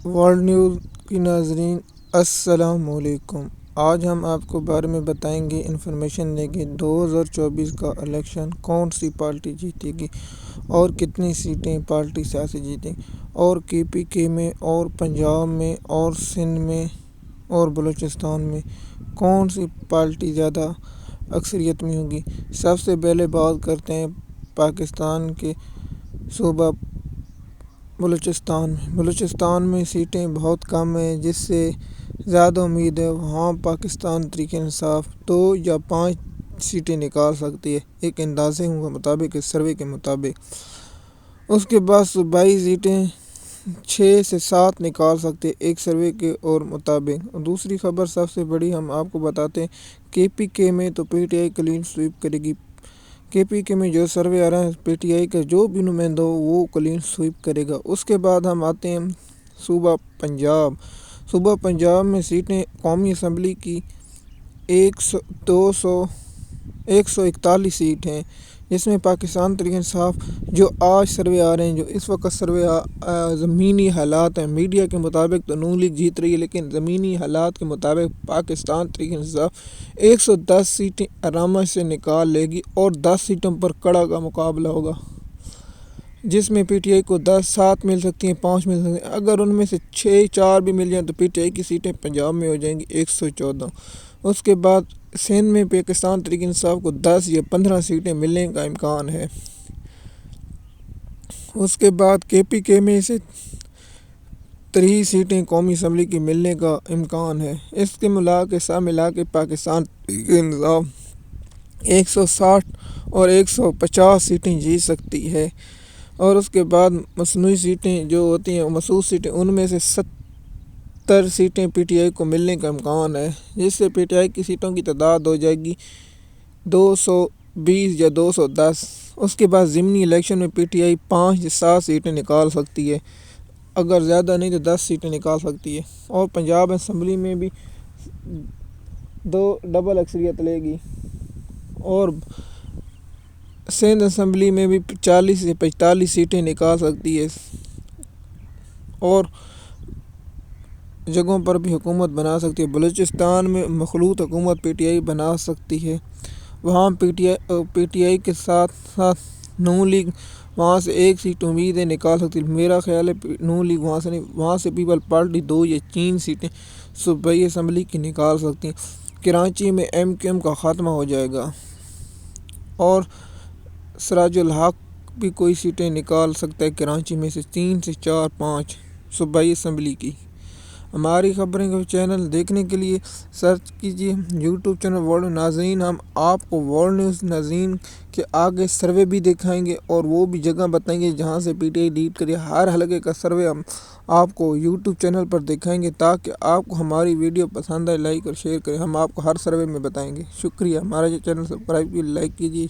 World news کی ناظرین السلام علیکم۔ آج ہم آپ کو بارے میں بتائیں گے، انفارمیشن دیں گے 2024 کا الیکشن کون سی پارٹی جیتے گی اور کتنی سیٹیں پارٹی سیاسی جیتیں گی، اور KPK میں اور پنجاب میں اور سندھ میں اور بلوچستان میں کون سی پارٹی زیادہ اکثریت میں ہوگی۔ سب سے پہلے بات کرتے ہیں پاکستان کے صوبہ بلوچستان میں سیٹیں بہت کم ہیں، جس سے زیادہ امید ہے وہاں پاکستان تحریک انصاف 2 یا 5 سیٹیں نکال سکتی ہے، ایک اندازے کے مطابق، اس سروے کے مطابق۔ اس کے بعد صوبائی سیٹیں 6 سے 7 نکال سکتے ایک سروے کے اور مطابق۔ دوسری خبر سب سے بڑی ہم آپ کو بتاتے ہیں، KPK میں تو PTI کلین سویپ کرے گی۔ KPK میں جو سروے آ رہا ہے، PTI کا جو بھی نمائندہ ہو وہ کلین سویپ کرے گا۔ اس کے بعد ہم آتے ہیں صوبہ پنجاب میں سیٹیں قومی اسمبلی کی 141 سیٹ ہیں، جس میں پاکستان تحریک انصاف جو آج سروے آ رہے ہیں، جو اس وقت سروے زمینی حالات ہیں، میڈیا کے مطابق تو نون لیگ جیت رہی ہے، لیکن زمینی حالات کے مطابق پاکستان تحریک انصاف 110 سیٹیں آرام سے نکال لے گی اور 10 سیٹوں پر کڑا کا مقابلہ ہوگا، جس میں PTI کو 7 مل سکتی ہیں، 5 مل سکتی ہیں۔ اگر ان میں سے 4 بھی مل جائیں تو PTI کی سیٹیں پنجاب میں ہو جائیں گی 114۔ اس کے بعد سندھ میں پاکستان تحریک انصاف کو 10 یا 15 سیٹیں ملنے کا امکان ہے۔ اس کے بعد KPK میں سے 3 سیٹیں قومی اسمبلی کی ملنے کا امکان ہے۔ اس کے سب ملا کے پاکستان تحریک انصاف 160 اور 150 سیٹیں جیت سکتی ہے۔ اور اس کے بعد مصنوعی سیٹیں جو ہوتی ہیں، مخصوص سیٹیں، ان میں سے 70 سیٹیں PTI کو ملنے کا امکان ہے، جس سے PTI کی سیٹوں کی تعداد ہو جائے گی 220 یا 210۔ اس کے بعد ضمنی الیکشن میں PTI 5 یا 7 سیٹیں نکال سکتی ہے، اگر زیادہ نہیں تو 10 سیٹیں نکال سکتی ہے۔ اور پنجاب اسمبلی میں بھی 2 ڈبل اکثریت لے گی، اور سندھ اسمبلی میں بھی 40 سے 45 سیٹیں نکال سکتی ہے، اور جگہوں پر بھی حکومت بنا سکتی ہے۔ بلوچستان میں مخلوط حکومت PTI بنا سکتی ہے، وہاں PTI کے ساتھ ساتھ نون لیگ وہاں سے 1 سیٹ امید ہے نکال سکتی ہے۔ میرا خیال ہے نون لیگ وہاں سے نہیں، وہاں سے پیپل پارٹی 2 یا 3 سیٹیں صوبائی اسمبلی کی نکال سکتی ہیں۔ کراچی میں MQM کا خاتمہ ہو جائے گا، اور سراج الحق بھی کوئی سیٹیں نکال سکتا ہے کراچی میں سے 3 سے 4 5 صوبائی اسمبلی کی۔ ہماری خبریں کو چینل دیکھنے کے لیے سرچ کیجیے YouTube چینل ورلڈ۔ ناظرین، ہم آپ کو ورلڈ نیوز ناظرین کے آگے سروے بھی دکھائیں گے، اور وہ بھی جگہ بتائیں گے جہاں سے PTI لیڈ کرے۔ ہر حلقے کا سروے ہم آپ کو YouTube چینل پر دکھائیں گے، تاکہ آپ کو ہماری ویڈیو پسند آئے، لائک اور شیئر کریں۔ ہم آپ کو ہر سروے میں بتائیں گے۔ شکریہ، ہمارا چینل سبسکرائب کیجیے، لائک کیجیے۔